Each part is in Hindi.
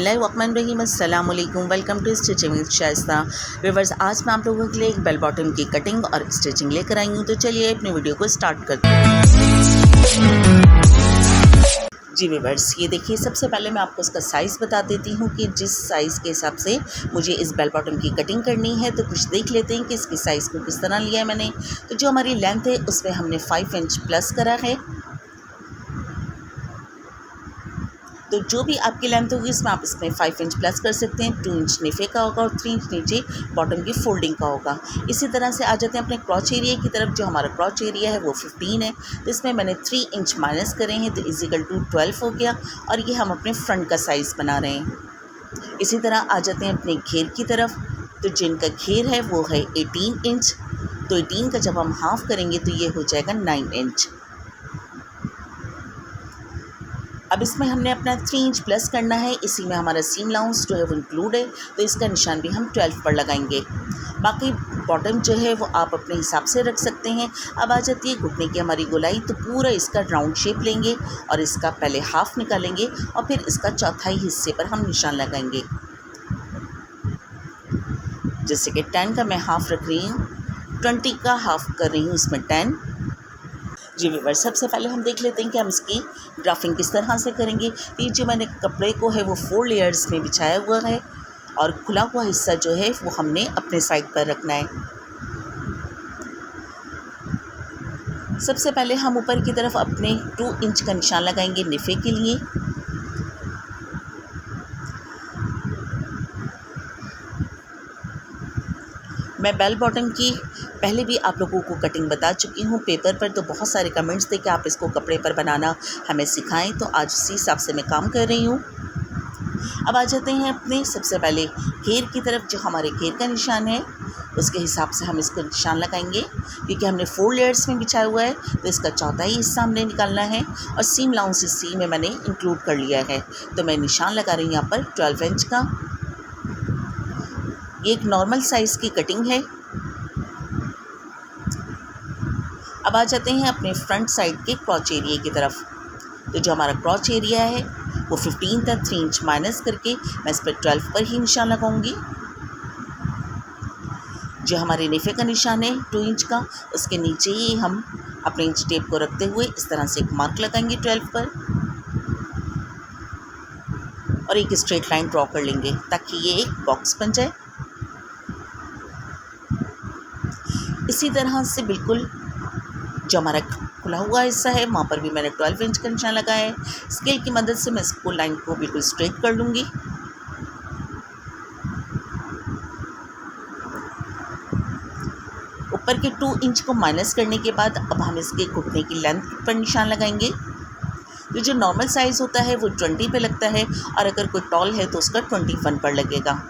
बिस्मिल्लाहिर्रहमानिर्रहीम, अस्सलाम वालेकुम। Welcome to stitching with Shaista. Viewers, आज मैं आप लोगों के लिए एक बेल बॉटम की कटिंग और स्टिचिंग लेकर आई हूँ। तो चलिए अपनी वीडियो को स्टार्ट करते हैं। जी व्यूअर्स, ये देखिए, सबसे पहले मैं आपको इसका साइज़ बता देती हूँ कि जिस साइज़ के हिसाब से मुझे इस बेल बॉटम की कटिंग करनी है। तो कुछ देख लेते हैं कि इसकी साइज़ को किस तरह लिया है मैंने। तो जो हमारी लेंथ है उसमें हमने 5 इंच प्लस करा है। तो जो भी आपकी लेंथ होगी इसमें आप इसमें 5 इंच प्लस कर सकते हैं। 2 इंच नेफे का होगा और 3 इंच नीचे बॉटम की फोल्डिंग का होगा। इसी तरह से आ जाते हैं अपने क्रॉच एरिया की तरफ। जो हमारा क्रॉच एरिया है वो 15 है, तो इसमें मैंने 3 इंच माइनस करे हैं, तो इजिकल टू 12 हो गया। और ये हम अपने फ्रंट का साइज़ बना रहे हैं। इसी तरह आ जाते हैं अपने घेर की तरफ। तो जिनका घेर है वो है 18 इंच, तो 18 का जब हम हाफ़ करेंगे तो ये हो जाएगा 9 इंच। अब इसमें हमने अपना 3 इंच प्लस करना है। इसी में हमारा सीम अलाउंस जो है वो इंक्लूड है, तो इसका निशान भी हम 12 पर लगाएंगे। बाकी बॉटम जो है वो आप अपने हिसाब से रख सकते हैं। अब आ जाती है घुटने की हमारी गोलाई। तो पूरा इसका राउंड शेप लेंगे और इसका पहले हाफ़ निकालेंगे और फिर इसका चौथाई हिस्से पर हम निशान लगाएंगे। जैसे कि 10 का मैं हाफ़ रख रही हूँ, 20 का हाफ़ कर रही हूँ, इसमें 10। जी व्यूअर्स, सबसे पहले हम देख लेते हैं कि हम इसकी ग्राफिंग किस तरह से करेंगे। ये जो मैंने कपड़े को है वो 4 लेयर्स में बिछाया हुआ है और खुला हुआ हिस्सा जो है वो हमने अपने साइड पर रखना है। सबसे पहले हम ऊपर की तरफ अपने 2 इंच का निशान लगाएंगे निफे के लिए। मैं बेल बॉटम की पहले भी आप लोगों को कटिंग बता चुकी हूँ पेपर पर। तो बहुत सारे कमेंट्स थे कि आप इसको कपड़े पर बनाना हमें सिखाएं, तो आज उसी हिसाब से मैं काम कर रही हूँ। अब आ जाते हैं अपने सबसे पहले घेर की तरफ। जो हमारे घेर का निशान है उसके हिसाब से हम इसको निशान लगाएंगे, क्योंकि हमने 4 लेयर्स में बिछाया हुआ है, तो इसका चौथाई हिस्सा हमने निकालना है। और सीम अलाउंस सी में मैंने इंक्लूड कर लिया है, तो मैं निशान लगा रही हूँ यहाँ पर 12 इंच का। ये एक नॉर्मल साइज़ की कटिंग है। अब आ जाते हैं अपने फ्रंट साइड के क्रॉच एरिया की तरफ। तो जो हमारा क्रॉच एरिया है वो 15 था, 3 इंच माइनस करके मैं इस पर 12 पर ही निशान लगाऊंगी। जो हमारे नेफे का निशान है 2 इंच का, उसके नीचे ही हम अपने इंच टेप को रखते हुए इस तरह से एक मार्क लगाएंगे 12 पर और एक स्ट्रेट लाइन ड्रॉ कर लेंगे ताकि ये एक बॉक्स बन जाए। इसी तरह से बिल्कुल जो हमारा खुला हुआ हिस्सा है वहाँ पर भी मैंने 12 इंच का निशान लगाया है। स्केल की मदद से मैं इसको लाइन को बिल्कुल स्ट्रेट कर लूँगी। ऊपर के 2 इंच को माइनस करने के बाद अब हम इसके घुटने की लेंथ पर निशान लगाएंगे। तो जो नॉर्मल साइज़ होता है वो 20 पे लगता है और अगर कोई टॉल है तो उसका 21 पर लगेगा।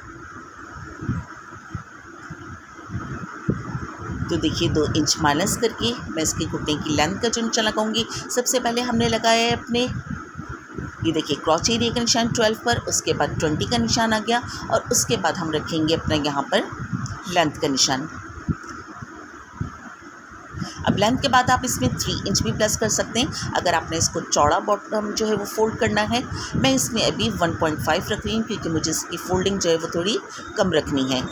तो देखिए 2 इंच माइनस करके मैं इसके घुटने की लेंथ का जो निशान लगाऊंगी। सबसे पहले हमने लगाया है अपने, ये देखिए, क्रॉच एरिया का निशान 12 पर, उसके बाद 20 का निशान आ गया और उसके बाद हम रखेंगे अपना यहाँ पर लेंथ का निशान। अब लेंथ के बाद आप इसमें 3 इंच भी प्लस कर सकते हैं अगर आपने इसको चौड़ा बॉटम जो है वो फोल्ड करना है। मैं इसमें अभी 1.5 रख रही हूँ क्योंकि मुझे इसकी फोल्डिंग जो है वो थोड़ी कम रखनी है।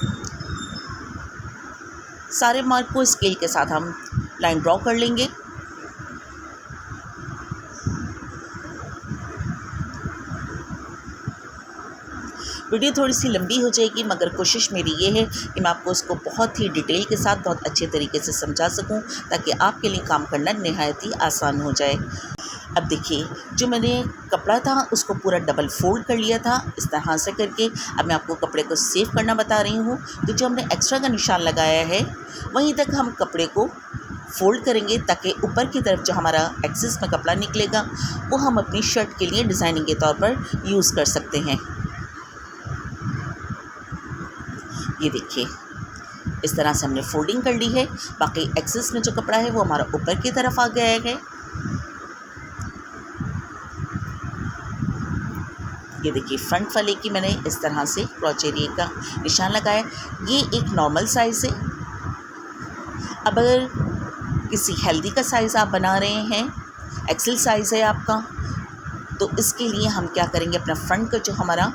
सारे मार्क को स्केल के साथ हम लाइन ड्रॉ कर लेंगे। वीडियो थोड़ी सी लंबी हो जाएगी, मगर कोशिश मेरी ये है कि मैं आपको इसको बहुत ही डिटेल के साथ बहुत अच्छे तरीके से समझा सकूं, ताकि आपके लिए काम करना नहायत ही आसान हो जाए। अब देखिए, जो मैंने कपड़ा था उसको पूरा डबल फोल्ड कर लिया था इस तरह से करके। अब मैं आपको कपड़े को सेव करना बता रही हूँ। तो जो हमने एक्स्ट्रा का निशान लगाया है वहीं तक हम कपड़े को फोल्ड करेंगे, ताकि ऊपर की तरफ जो हमारा एक्सेस में कपड़ा निकलेगा वो हम अपनी शर्ट के लिए डिज़ाइनिंग के तौर पर यूज़ कर सकते हैं। ये देखिए, इस तरह से हमने फोल्डिंग कर ली है। बाकी एक्सेस में जो कपड़ा है वो हमारा ऊपर की तरफ आ गया है। ये देखिए, फ्रंट वाले की मैंने इस तरह से क्रॉच एरिया का निशान लगाया। ये एक नॉर्मल साइज़ है। अब अगर किसी हेल्दी का साइज़ आप बना रहे हैं, एक्सेल साइज़ है आपका, तो इसके लिए हम क्या करेंगे, अपना फ्रंट का जो हमारा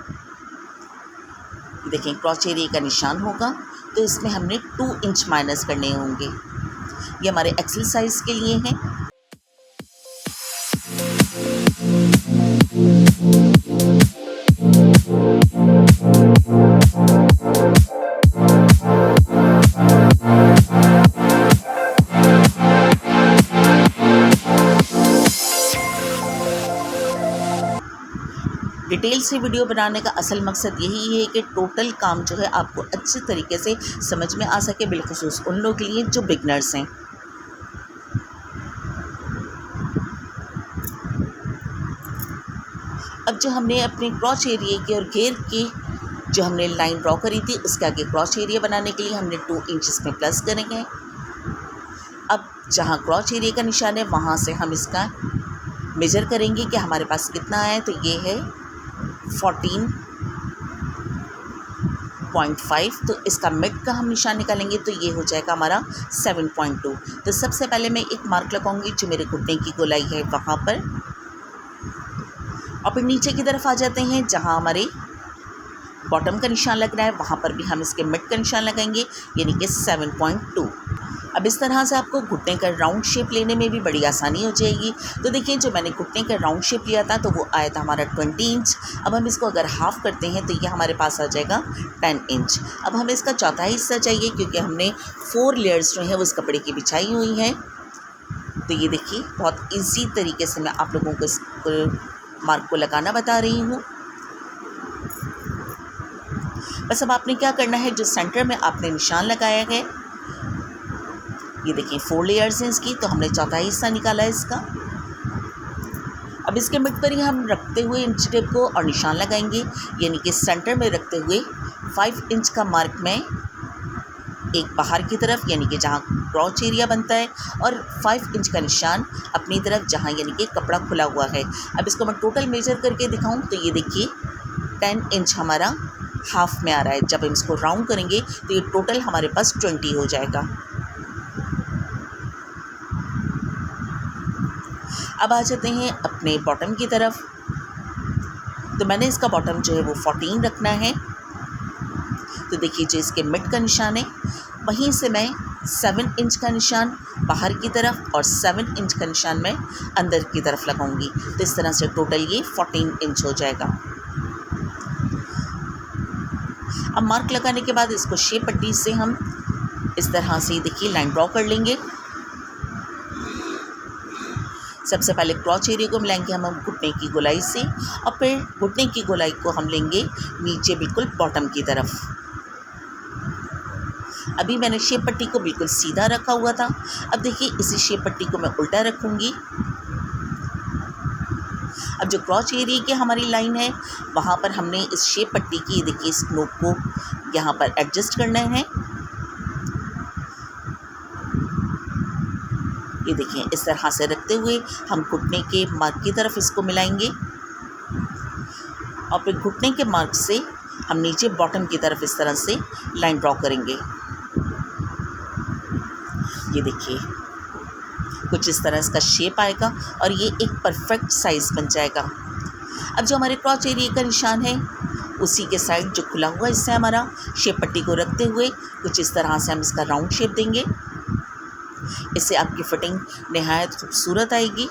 देखें क्रॉच एरिया का निशान होगा तो इसमें हमने 2 इंच माइनस करने होंगे। ये हमारे एक्सरसाइज के लिए हैं। डिटेल से वीडियो बनाने का असल मकसद यही है कि टोटल काम जो है आपको अच्छे तरीके से समझ में आ सके, बिलखुसूस उन लोगों के लिए जो बिगनर्स हैं। अब जो हमने अपने क्रॉच एरिया की और घेर की जो हमने लाइन ड्रॉ करी थी उसके आगे क्रॉच एरिया बनाने के लिए हमने 2 इंच में प्लस करेंगे। अब जहाँ क्रॉच एरिया का निशान है वहाँ से हम इसका मेजर करेंगे कि हमारे पास कितना है। तो ये है 14.5, तो इसका मिड का हम निशान निकालेंगे तो ये हो जाएगा हमारा 7.2। तो सबसे पहले मैं एक मार्क लगाऊंगी जो मेरे घुटने की गोलाई है वहाँ पर, और फिर नीचे की तरफ आ जाते हैं जहाँ हमारे बॉटम का निशान लग रहा है वहाँ पर भी हम इसके मिड का निशान लगाएंगे यानी कि 7.2। अब इस तरह से आपको घुटने का राउंड शेप लेने में भी बड़ी आसानी हो जाएगी। तो देखिए जो मैंने घुटने का राउंड शेप लिया था तो वो आया था हमारा 20 इंच। अब हम इसको अगर हाफ़ करते हैं तो ये हमारे पास आ जाएगा 10 इंच। अब हमें इसका चौथा हिस्सा चाहिए क्योंकि हमने 4 लेयर्स जो हैं वो इस कपड़े की बिछाई हुई हैं। तो ये देखिए बहुत ईजी तरीके से मैं आप लोगों को इस मार्क को लगाना बता रही हूँ। बस अब आपने क्या करना है, जो सेंटर में आपने निशान लगाया है, ये देखिए 4 लेयर्स हैं इसकी, तो हमने चौथा हिस्सा निकाला है इसका। अब इसके मिड पर ही हम रखते हुए इंच टेप को और निशान लगाएंगे, यानी कि सेंटर में रखते हुए 5 इंच का मार्क में एक बाहर की तरफ यानी कि जहाँ क्रॉच एरिया बनता है, और 5 इंच का निशान अपनी तरफ जहाँ यानी कि कपड़ा खुला हुआ है। अब इसको मैं टोटल मेजर करके दिखाऊं तो ये देखिए 10 इंच हमारा हाफ में आ रहा है। जब हम इसको राउंड करेंगे तो ये टोटल हमारे पास 20 हो जाएगा। अब आ जाते हैं अपने बॉटम की तरफ। तो मैंने इसका बॉटम जो है वो 14 रखना है। तो देखिए जो इसके मिड का निशान है वहीं से मैं 7 इंच का निशान बाहर की तरफ और 7 इंच का निशान मैं अंदर की तरफ लगाऊंगी। तो इस तरह से टोटल ये 14 इंच हो जाएगा। अब मार्क लगाने के बाद इसको शेप पट्टी से हम इस तरह से देखिए लाइन ड्रॉ कर लेंगे। सबसे पहले क्रॉच एरिया को मिलाएंगे हम घुटने की गोलाई से, और फिर घुटने की गोलाई को हम लेंगे नीचे बिल्कुल बॉटम की तरफ। अभी मैंने शेप पट्टी को बिल्कुल सीधा रखा हुआ था। अब देखिए इसी शेप पट्टी को मैं उल्टा रखूँगी। अब जो क्रॉच एरिया की हमारी लाइन है वहाँ पर हमने इस शेप पट्टी की देखिए इस नोक को यहाँ पर एडजस्ट करना है। ये देखिए इस तरह से रखते हुए हम घुटने के मार्क की तरफ इसको मिलाएंगे, और फिर घुटने के मार्क से हम नीचे बॉटम की तरफ इस तरह से लाइन ड्रॉ करेंगे। ये देखिए कुछ इस तरह इसका शेप आएगा और ये एक परफेक्ट साइज़ बन जाएगा। अब जो हमारे क्रॉच एरिया का निशान है उसी के साइड जो खुला हुआ हिस्सा है हमारा, शेप पट्टी को रखते हुए कुछ इस तरह से हम इसका राउंड शेप देंगे। इससे आपकी फिटिंग नहायत खूबसूरत आएगी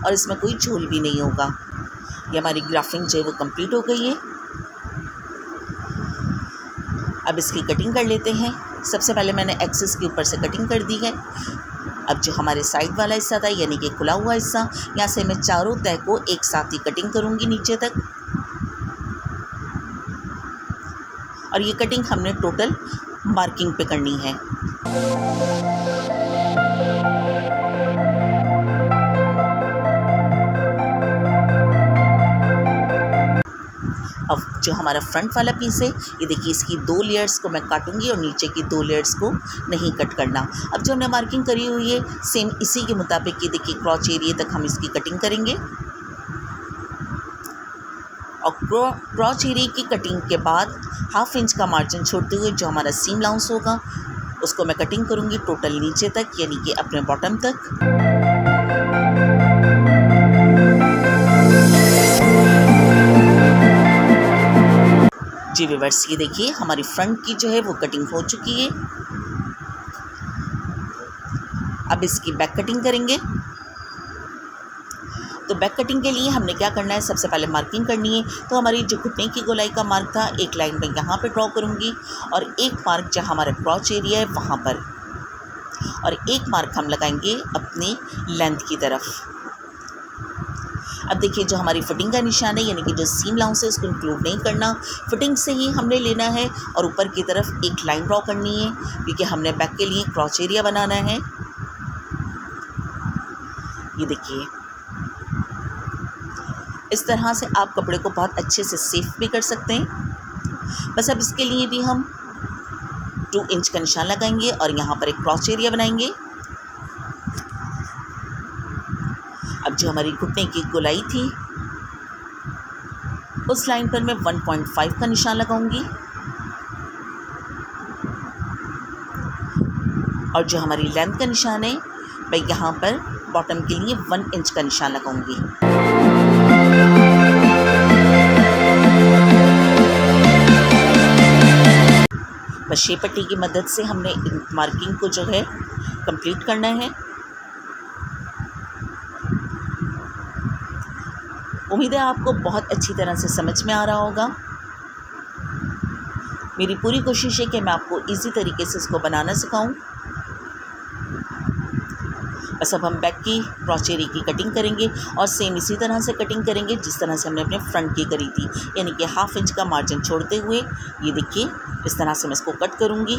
और इसमें कोई झोल भी नहीं होगा। ये हमारी ग्राफिंग जो है वो कंप्लीट हो गई है। अब इसकी कटिंग कर लेते हैं। सबसे पहले मैंने एक्सेस के ऊपर से कटिंग कर दी है। अब जो हमारे साइड वाला हिस्सा था यानी कि खुला हुआ हिस्सा, यहाँ से मैं चारों तह को एक साथ ही कटिंग करूँगी नीचे तक। और ये कटिंग हमने टोटल मार्किंग पे करनी है। अब जो हमारा फ्रंट वाला पीस है ये देखिए इसकी 2 लेयर्स को मैं काटूंगी और नीचे की 2 लेयर्स को नहीं कट करना। अब जो हमने मार्किंग करी हुई है सेम इसी के मुताबिक ये देखिए क्रॉच एरिया तक हम इसकी कटिंग करेंगे। और क्रॉच एरिया की कटिंग के बाद 1/2 इंच का मार्जिन छोड़ते हुए जो हमारा सीम लाउंस होगा उसको मैं कटिंग करूँगी टोटल नीचे तक यानी कि अपने बॉटम तक। जी व्यूअर्स, ये देखिए हमारी फ्रंट की जो है वो कटिंग हो चुकी है। अब इसकी बैक कटिंग करेंगे। तो बैक कटिंग के लिए हमने क्या करना है, सबसे पहले मार्किंग करनी है। तो हमारी जो घुटने की गोलाई का मार्क था, एक लाइन में यहाँ पे ड्रॉ करूँगी और एक मार्क जहाँ हमारा क्रॉच एरिया है वहाँ पर, और एक मार्क हम लगाएंगे अपनी लेंथ की तरफ। अब देखिए जो हमारी फिटिंग का निशान है, यानी कि जो सीम लाउंस है उसको इंक्लूड नहीं करना, फिटिंग से ही हमने लेना है और ऊपर की तरफ एक लाइन ड्रॉ करनी है, क्योंकि हमने बैक के लिए क्रॉच एरिया बनाना है। ये देखिए इस तरह से आप कपड़े को बहुत अच्छे से सेफ भी कर सकते हैं। बस अब इसके लिए भी हम 2 इंच का निशान लगाएंगे और यहाँ पर एक क्रॉच एरिया बनाएंगे। अब जो हमारी घुटने की गोलाई थी उस लाइन पर मैं 1.5 का निशान लगाऊंगी, और जो हमारी लेंथ का निशान है मैं यहाँ पर बॉटम के लिए 1 इंच का निशान लगाऊंगी। बस शेप पट्टी की मदद से हमने मार्किंग को जो है कंप्लीट करना है। उम्मीद है आपको बहुत अच्छी तरह से समझ में आ रहा होगा। मेरी पूरी कोशिश है कि मैं आपको इजी तरीके से इसको बनाना सिखाऊं। बस अब हम बैक की क्रॉच एरिया की कटिंग करेंगे और सेम इसी तरह से कटिंग करेंगे जिस तरह से हमने अपने फ्रंट की करी थी, यानी कि 1/2 इंच का मार्जिन छोड़ते हुए। ये देखिए इस तरह से मैं इसको कट करूँगी।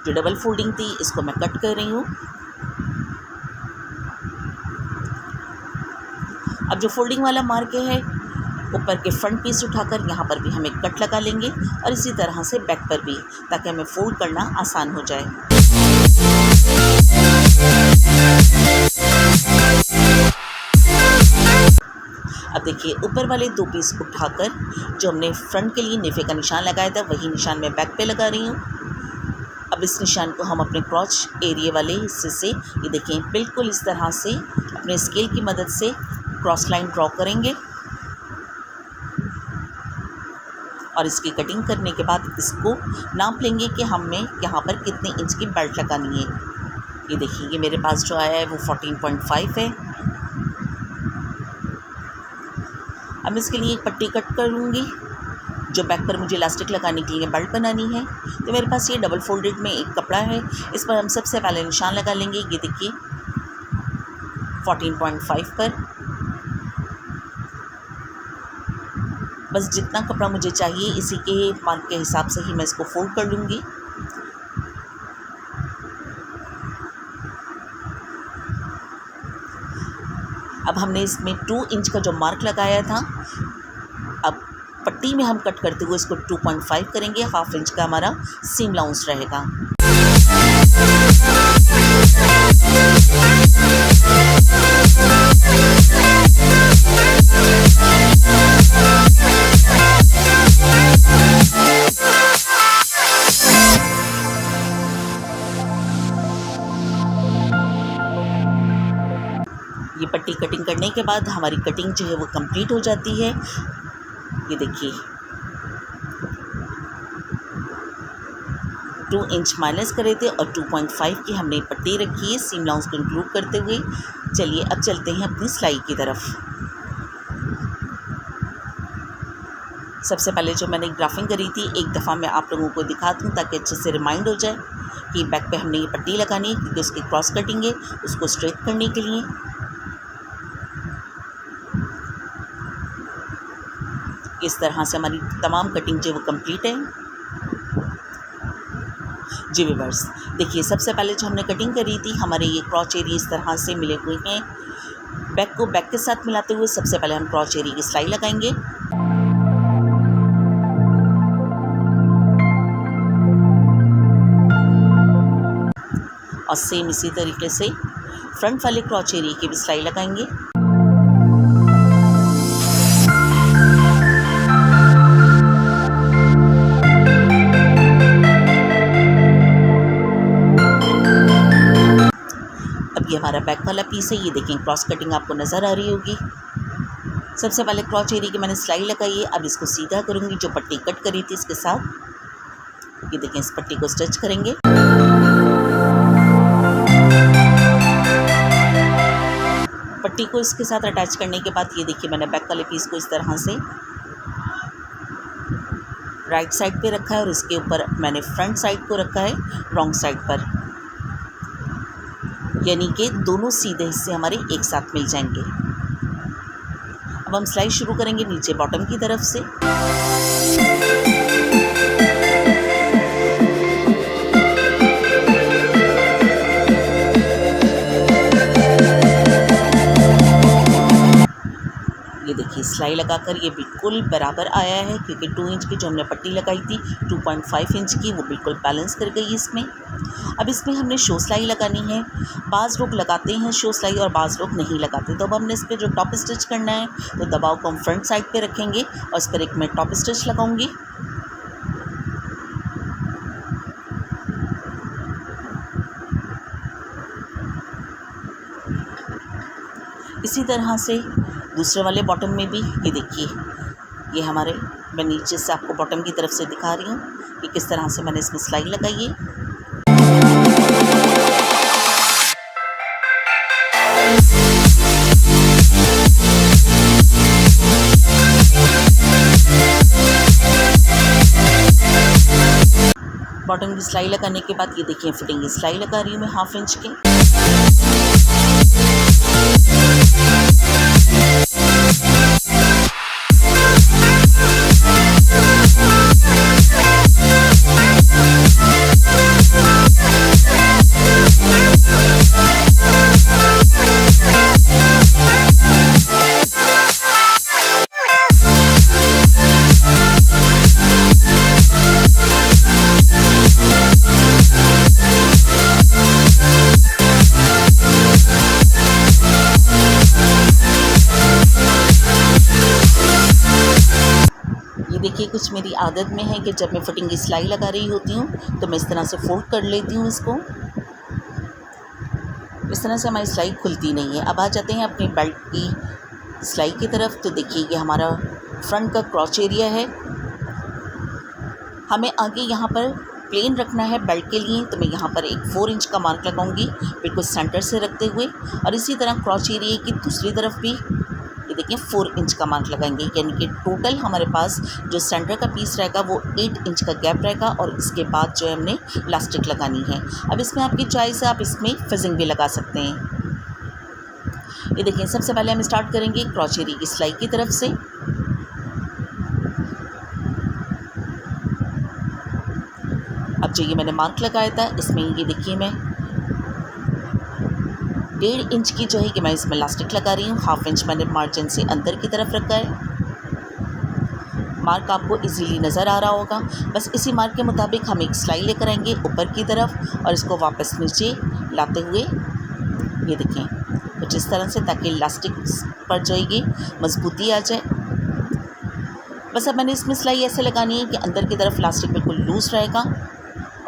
जो डबल फोल्डिंग थी इसको मैं कट कर रही हूँ। अब जो फोल्डिंग वाला मार्क है ऊपर के फ्रंट पीस उठाकर यहाँ पर भी हम एक कट लगा लेंगे और इसी तरह से बैक पर भी, ताकि हमें फोल्ड करना आसान हो जाए। अब देखिए ऊपर वाले 2 पीस उठाकर जो हमने फ्रंट के लिए नेफे का निशान लगाया था वही निशान मैं बैक पे लगा रही हूँ। अब इस निशान को हम अपने क्रॉच एरिया वाले हिस्से से, ये देखें बिल्कुल इस तरह से अपने स्केल की मदद से क्रॉस लाइन ड्रॉ करेंगे और इसकी कटिंग करने के बाद इसको नाप लेंगे कि हमें यहाँ पर कितने इंच की बेल्ट लगानी है। ये देखिए ये मेरे पास जो आया है वो 14.5 है। अब इसके लिए एक पट्टी कट करूँगी जो बैक पर मुझे इलास्टिक लगाने के लिए बेल्ट बनानी है। तो मेरे पास ये डबल फोल्डेड में एक कपड़ा है, इस पर हम सबसे पहले निशान लगा लेंगे। ये देखिए 14.5 पर। बस जितना कपड़ा मुझे चाहिए इसी के मार्क के हिसाब से ही मैं इसको फोल्ड कर लूँगी। अब हमने इसमें 2 इंच का जो मार्क लगाया था, अब पट्टी में हम कट करते हुए इसको 2.5 करेंगे। 1/2 इंच का हमारा सीम लाउंस रहेगा। ये पट्टी कटिंग करने के बाद हमारी कटिंग जो है वो कंप्लीट हो जाती है। ये देखिए 2 इंच माइनस करे थे और 2.5 की हमने पट्टी रखी है सीम लाउंस को इंक्लूड करते हुए। चलिए अब चलते हैं अपनी सिलाई की तरफ। सबसे पहले जो मैंने ग्राफिंग करी थी एक दफ़ा मैं आप लोगों को दिखा दूँ ताकि अच्छे से रिमाइंड हो जाए कि बैक पे हमने ये पट्टी लगानी है, क्योंकि उसकी क्रॉस कटिंग है उसको स्ट्रेट करने के लिए। इस तरह से हमारी तमाम कटिंग जो वो कंप्लीट है। जी व्यूअर्स देखिए सबसे पहले जो हमने कटिंग करी थी हमारे ये क्रॉच एरिया इस तरह से मिले हुए हैं। बैक को बैक के साथ मिलाते हुए सबसे पहले हम क्रॉच एरिया की सिलाई लगाएंगे। और सेम इसी तरीके से फ्रंट वाले क्रॉच एरिया की भी सिलाई लगाएंगे। हमारा बैक वाला पीस है। ये देखें क्रॉस कटिंग आपको नज़र आ रही होगी। सबसे पहले क्रॉच एरिया की मैंने सिलाई लगाई है। अब इसको सीधा करूँगी, जो पट्टी कट करी थी इसके साथ। ये देखें इस पट्टी को स्टिच करेंगे। पट्टी को इसके साथ अटैच करने के बाद ये देखिए मैंने बैक वाले पीस को इस तरह से राइट साइड पे रखा है और इसके ऊपर मैंने फ्रंट साइड को रखा है रॉन्ग साइड पर, यानी कि दोनों सीधे हिस्से हमारे एक साथ मिल जाएंगे। अब हम सिलाई शुरू करेंगे नीचे बॉटम की तरफ से। ये देखिए सिलाई लगाकर ये बिल्कुल बराबर आया है, क्योंकि 2 इंच की जो हमने पट्टी लगाई थी 2.5 इंच की वो बिल्कुल बैलेंस कर गई इसमें। अब इसमें हमने शो सिलाई लगानी है। बाज़ लोग लगाते हैं शो सिलाई और बाज़ लोग नहीं लगाते। तो अब हमने इस पर जो टॉप स्टिच करना है, तो दबाव को हम फ्रंट साइड पे रखेंगे और इस पर एक मैं टॉप स्टिच लगाऊंगी। इसी तरह से दूसरे वाले बॉटम में भी ये देखिए, ये हमारे, मैं नीचे से आपको बॉटम की तरफ से दिखा रही हूँ कि किस तरह से मैंने इसमें सिलाई लगाई है। बॉटम की सिलाई लगाने के बाद ये देखिए फिटिंग की सिलाई लगा रही हूँ मैं 1/2 इंच की। देखिए कुछ मेरी आदत में है कि जब मैं फिटिंग की सिलाई लगा रही होती हूँ तो मैं इस तरह से फोल्ड कर लेती हूँ इसको। इस तरह से हमारी सिलाई खुलती नहीं है। अब आ जाते हैं अपनी बेल्ट की सिलाई की तरफ। तो देखिए ये हमारा फ्रंट का क्रॉच एरिया है। हमें आगे यहाँ पर प्लेन रखना है बेल्ट के लिए, तो मैं यहाँ पर एक 4 इंच का मार्क लगाऊंगी बिल्कुल सेंटर से रखते हुए, और इसी तरह क्रॉच एरिया की दूसरी तरफ भी ये देखिए 4 इंच का मार्क लगाएंगे, यानी कि टोटल हमारे पास जो सेंटर का पीस रहेगा वो 8 इंच का गैप रहेगा। और इसके बाद जो है हमने इलास्टिक लगानी है। अब इसमें आपकी चॉइस है, आप इसमें फिजिंग भी लगा सकते हैं। ये देखिए सबसे पहले हम स्टार्ट करेंगे क्रॉच एरिया की सिलाई की तरफ से। अब जो ये मैंने मार्क लगाया था इसमें ये देखिए मैं 1.5 इंच की जो है कि मैं इसमें इलास्टिक लगा रही हूँ। 1/2 इंच मैंने मार्जिन से अंदर की तरफ रखा है। मार्क आपको इजीली नज़र आ रहा होगा। बस इसी मार्क के मुताबिक हम एक सिलाई लेकर आएंगे ऊपर की तरफ और इसको वापस नीचे लाते हुए ये देखें कुछ इस तरह से, ताकि इलास्टिक पर जो है मजबूती आ जाए। बस अब मैंने इसमें सिलाई ऐसे लगानी है कि अंदर की तरफ इलास्टिक बिल्कुल लूज़ रहेगा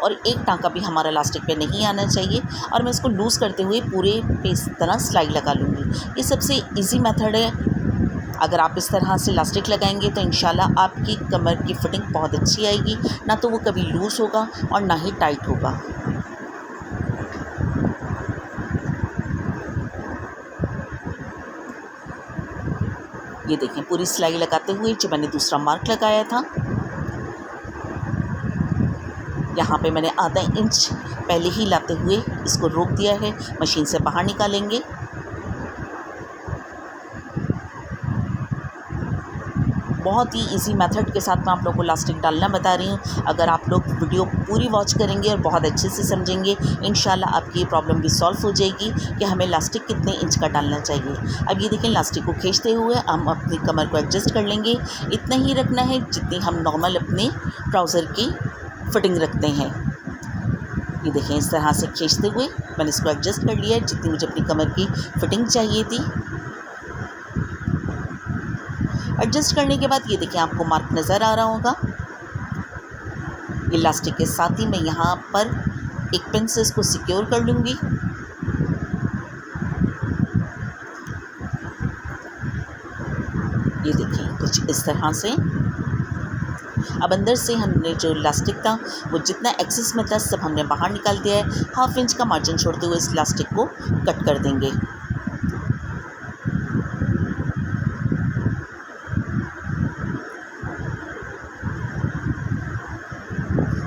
और एक टाँका भी हमारा इलास्टिक पे नहीं आना चाहिए, और मैं इसको लूज़ करते हुए पूरे पे इस तरह सिलाई लगा लूँगी। ये सबसे इजी मेथड है। अगर आप इस तरह से इलास्टिक लगाएंगे तो इंशाल्लाह आपकी कमर की फिटिंग बहुत अच्छी आएगी, ना तो वो कभी लूज़ होगा और ना ही टाइट होगा। ये देखें पूरी सिलाई लगाते हुए जो मैंने दूसरा मार्क लगाया था, यहाँ पे मैंने आधा इंच पहले ही लाते हुए इसको रोक दिया है। मशीन से बाहर निकालेंगे। बहुत ही इजी मेथड के साथ मैं आप लोगों को इलास्टिक डालना बता रही हूँ। अगर आप लोग वीडियो पूरी वॉच करेंगे और बहुत अच्छे से समझेंगे, इंशाल्लाह आपकी ये प्रॉब्लम भी सॉल्व हो जाएगी कि हमें इलास्टिक कितने इंच का डालना चाहिए। अब ये देखें इलास्टिक को खींचते हुए हम अपनी कमर को एडजस्ट कर लेंगे। इतना ही रखना है जितनी हम नॉर्मल अपने ट्राउज़र की फिटिंग रखते हैं। ये देखें इस तरह से खींचते हुए मैंने इसको एडजस्ट कर लिया है जितनी मुझे अपनी कमर की फिटिंग चाहिए थी। एडजस्ट करने के बाद ये देखें आपको मार्क नज़र आ रहा होगा। इलास्टिक के साथ ही मैं यहाँ पर एक पिन से इसको सिक्योर कर लूँगी। ये देखिए कुछ इस तरह से। अब अंदर से हमने जो इलास्टिक था वो जितना एक्सेस में था सब हमने बाहर निकाल दिया है। 1/2 इंच का मार्जिन छोड़ते हुए इस इलास्टिक को कट कर देंगे।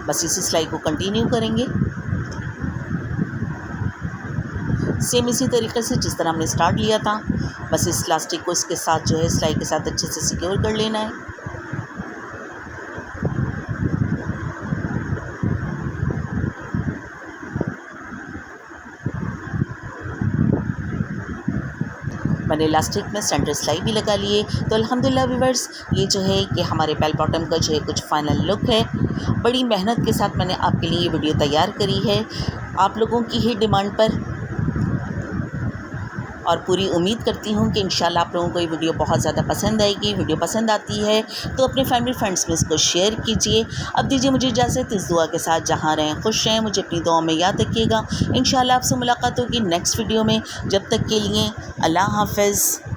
बस इसी सिलाई को कंटिन्यू करेंगे, सेम इसी तरीके से जिस तरह हमने स्टार्ट लिया था। बस इस इलास्टिक को इसके साथ जो है सिलाई के साथ अच्छे से सिक्योर कर लेना है। मैंने इलास्टिक में सेंटर सिलाई भी लगा लिए। तो अल्हम्दुलिल्लाह व्यूअर्स, ये जो है कि हमारे बेल बॉटम का जो है कुछ फाइनल लुक है। बड़ी मेहनत के साथ मैंने आपके लिए ये वीडियो तैयार करी है, आप लोगों की ही डिमांड पर, और पूरी उम्मीद करती हूँ कि इंशाल्लाह आप लोगों को ये वीडियो बहुत ज़्यादा पसंद आएगी। वीडियो पसंद आती है तो अपने फैमिली फ्रेंड्स में इसको शेयर कीजिए। अब दीजिए मुझे इजाज़त, इस दुआ के साथ जहाँ रहें खुश रहें, मुझे अपनी दुआ में याद रखिएगा। इंशाल्लाह आपसे मुलाकात होगी नेक्स्ट वीडियो में। जब तक के लिए अल्लाह हाफ़िज़।